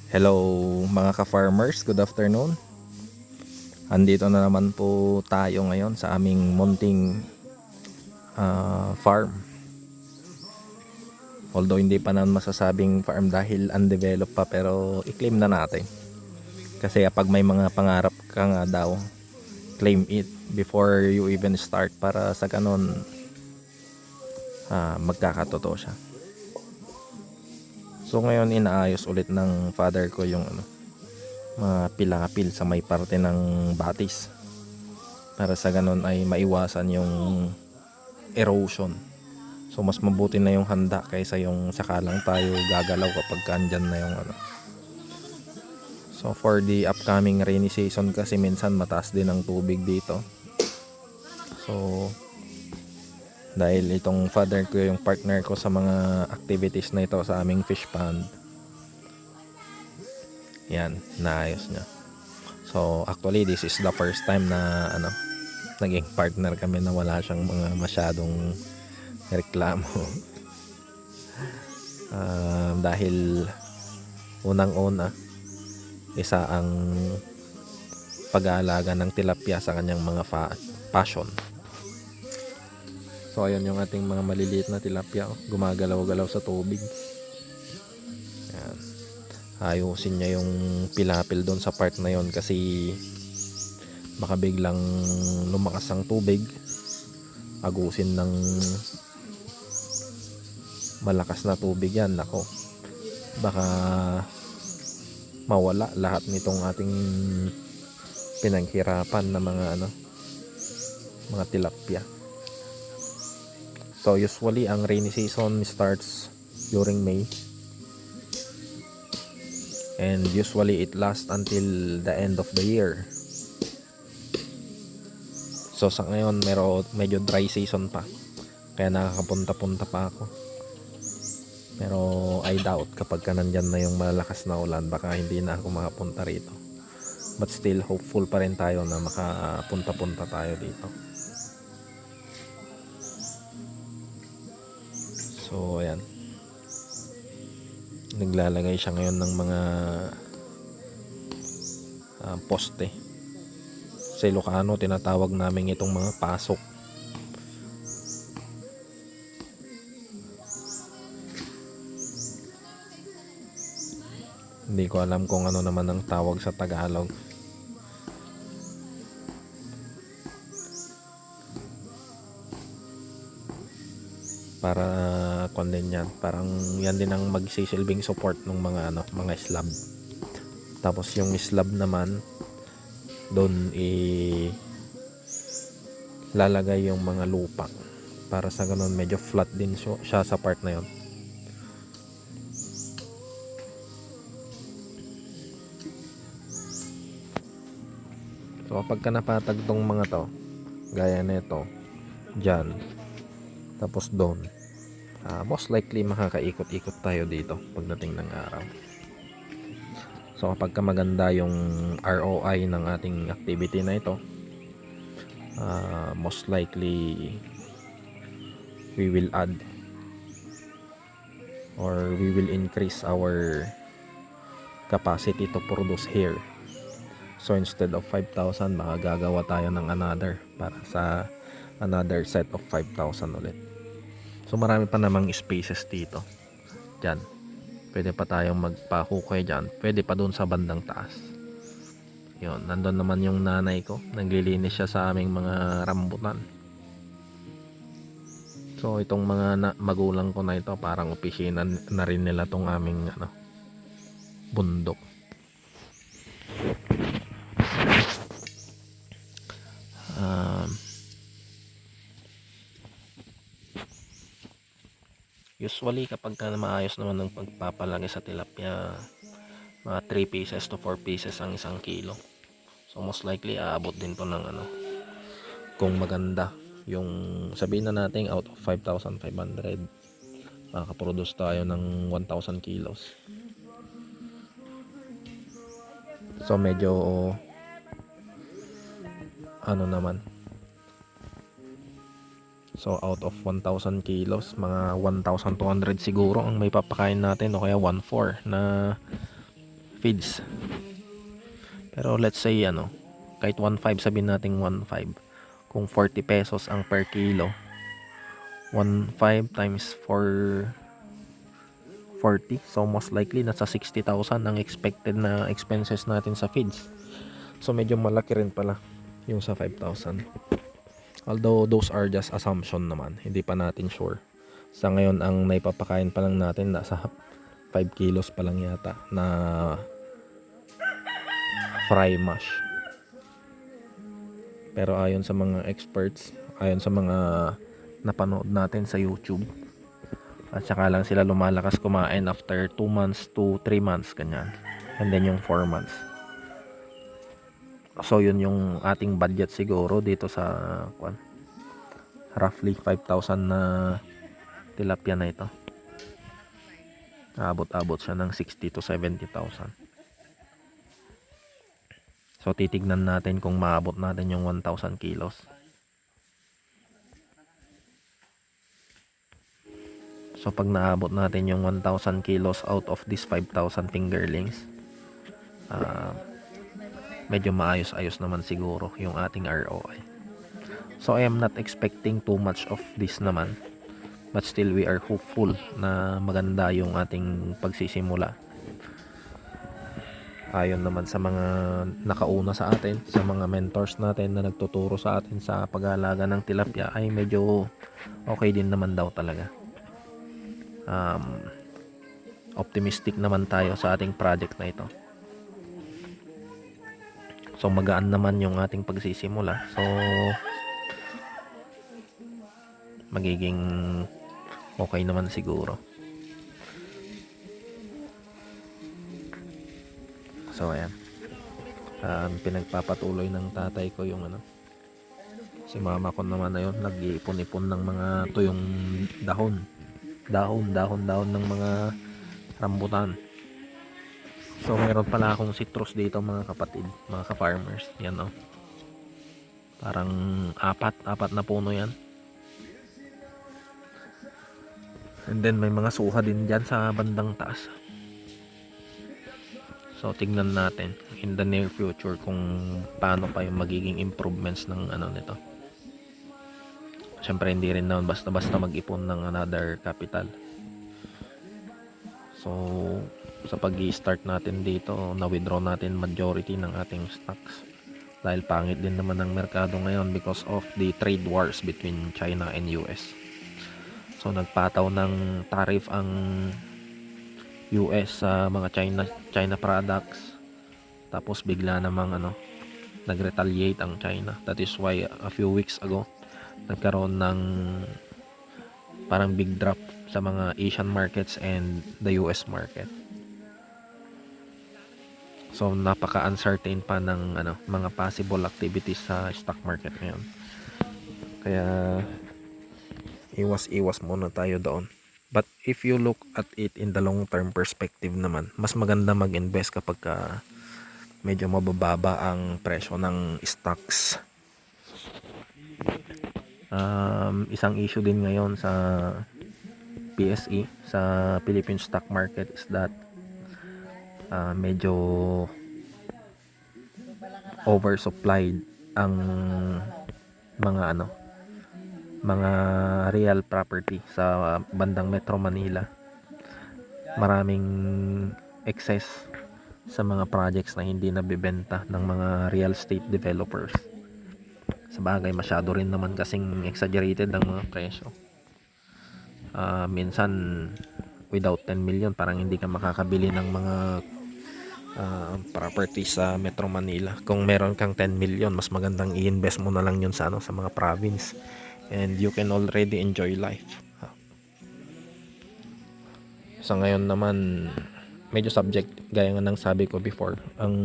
Hello mga ka-farmers, good afternoon. Andito na naman po tayo ngayon sa aming munting farm. Although hindi pa naman masasabing farm dahil undeveloped pa, pero i-claim na natin. Kasi kapag may mga pangarap ka nga daw, claim it before you even start para sa ganon magkakatotoo siya. So ngayon inaayos ulit ng father ko yung mga pilapil sa may parte ng batis para sa ganon ay maiwasan yung erosion. So mas mabuti na yung handa kaysa yung sakalang tayo gagalaw kapag andyan na yung So for the upcoming rainy season kasi minsan mataas din ang tubig dito. So dahil itong father ko yung partner ko sa mga activities na ito sa aming fish pond, yan, naayos niya. So actually this is the first time na naging partner kami na wala siyang mga masyadong reklamo. Dahil unang-una isa ang pag-aalaga ng tilapia sa kanyang mga passion. So ayan yung ating mga maliliit na tilapia, gumagalaw-galaw sa tubig. Ayan. Ayusin niya yung pilapil doon sa part na yon kasi baka biglang lumakas ang tubig, agusin ng malakas na tubig yan, nako, baka mawala lahat nitong ating pinaghirapan na mga tilapia. So usually ang rainy season starts during May and usually it lasts until the end of the year. So sa ngayon medyo dry season pa, kaya nakakapunta-punta pa ako. Pero I doubt kapag nandyan na yung malakas na ulan, baka hindi na ako makapunta rito. But still hopeful pa rin tayo na makapunta-punta tayo dito. So ayan, naglalagay siya ngayon ng mga poste. Sa Ilocano tinatawag namin itong mga pasok. Hindi ko alam kung ano naman ang tawag sa Tagalog. Para din yan, parang yan din ang magsisilbing support ng mga slab. Tapos yung slab naman doon lalagay yung mga lupa para sa ganun medyo flat din siya sa part na yon. So kapag napatag tong mga to, gaya nito dyan, tapos doon, most likely makakaikot-ikot tayo dito pagdating ng araw. So kapag maganda yung ROI ng ating activity na ito, most likely we will add or we will increase our capacity to produce here. So instead of 5,000, makagagawa tayo ng another para sa another set of 5,000 ulit. So marami pa namang spaces dito. Diyan, pwede pa tayong magpahukay dyan. Pwede pa doon sa bandang taas. Yun, nandun naman yung nanay ko, naglilinis siya sa aming mga rambutan. So itong mga magulang ko na ito, parang opisina na rin nila tong aming bundok. Usually kapag maayos naman ng pagpapalaki sa tilapia, mga 3 pieces to 4 pieces ang isang kilo. So most likely aabot din to ng kung maganda yung, sabihin na natin out of 5,500, makakaproduce tayo ng 1,000 kilos. So medyo naman, so out of 1,000 kilos, mga 1,200 siguro ang may papakain natin, o kaya 1,400 na feeds. Pero let's say ano, kahit 1.5 sabihin natin 1.5. Kung 40 pesos ang per kilo, 1.5 times 40. So most likely nasa 60,000 ang expected na expenses natin sa feeds. So medyo malaki rin pala yung sa 5,000. Although those are just assumption naman, hindi pa natin sure. Sa ngayon ang naipapakain pa lang natin nasa 5 kilos pa lang yata na fry mash. Pero ayon sa mga experts, ayon sa mga napanood natin sa YouTube, at saka lang sila lumalakas kumain after 2 months to 3 months ganyan. And then yung 4 months. So yun yung ating budget siguro dito sa roughly 5,000 na tilapia na ito. Abot-abot siya ng 60 to 70,000. So titignan natin kung maabot natin yung 1,000 kilos. So pag naabot natin yung 1,000 kilos out of this 5,000 fingerlings, medyo maayos-ayos naman siguro yung ating ROI. So I am not expecting too much of this naman, but still we are hopeful na maganda yung ating pagsisimula. Ayon naman sa mga nakauna sa atin, sa mga mentors natin na nagtuturo sa atin sa pag-aalaga ng tilapia, ay medyo okay din naman daw talaga. Optimistic naman tayo sa ating project na ito. So magaan naman yung ating pagsisimula. So magiging okay naman siguro. So ayan, pinagpapatuloy ng tatay ko yung ano, si mama ko naman na yun, nag-iipon-ipon ng mga tuyong dahon ng mga rambutan. So meron pala akong citrus dito mga kapatid, mga ka-farmers. Yan oh, parang apat na puno yan. And then may mga suha din dyan sa bandang taas. So tignan natin in the near future kung paano pa yung magiging improvements ng ano nito. Siyempre hindi rin naman basta-basta mag-ipon ng another capital. So sa pag-i-start natin dito, na-withdraw natin majority ng ating stocks. Dahil pangit din naman ang merkado ngayon because of the trade wars between China and US. So nagpataw ng tariff ang US sa mga China products, tapos bigla namang nag-retaliate ang China. That is why a few weeks ago nagkaroon ng parang big drop sa mga Asian markets and the US market. So napaka-uncertain pa ng mga possible activities sa stock market ngayon. Kaya iwas muna tayo doon. But if you look at it in the long term perspective naman, mas maganda mag-invest kapag medyo mabababa ang presyo ng stocks. Isang issue din ngayon sa PSE, sa Philippine stock market, is that medyo oversupplied ang mga real property sa bandang Metro Manila. Maraming excess sa mga projects na hindi nabibenta ng mga real estate developers. Sa bagay, masyado rin naman kasing exaggerated ang mga presyo. Minsan without 10 million parang hindi ka makakabili ng mga property sa Metro Manila. Kung meron kang 10 million, mas magandang i-invest mo na lang yun sa mga province, and you can already enjoy life. Sa ngayon naman medyo subject, gaya nga ng sabi ko before, ang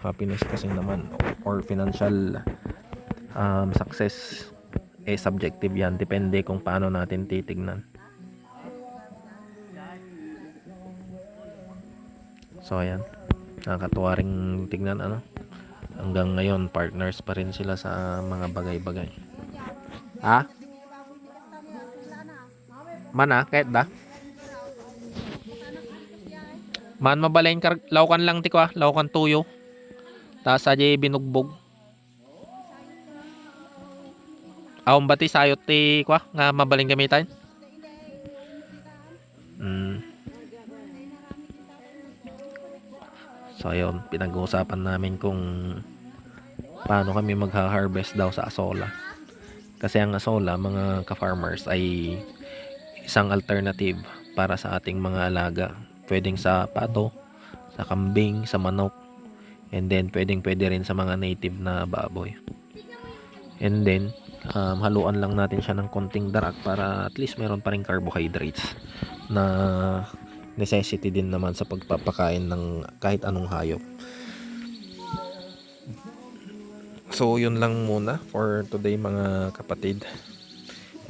happiness kasi naman or financial success subjective yan. Depende kung paano natin titignan. So ayan, nakakatuwa ring tignan hanggang ngayon partners pa rin sila sa mga bagay-bagay. Mana kahit da Man mabalain kar lawkan lang ti ko lawkan tuyo. Tas aje binugbog. Awon bati sayot ti ko nga mabaling gamitan. Mm. So ayun, pinag-uusapan namin kung paano kami magha-harvest daw sa asola. Kasi ang asola, mga ka-farmers, ay isang alternative para sa ating mga alaga. Pwedeng sa pato, sa kambing, sa manok, and then pwede rin sa mga native na baboy. And then, haluan lang natin siya ng konting darak para at least meron pa rin carbohydrates na necessity din naman sa pagpapakain ng kahit anong hayop. So yun lang muna for today mga kapatid,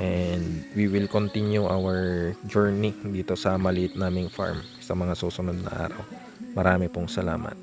and we will continue our journey dito sa maliit naming farm sa mga susunod na araw. Marami pong salamat.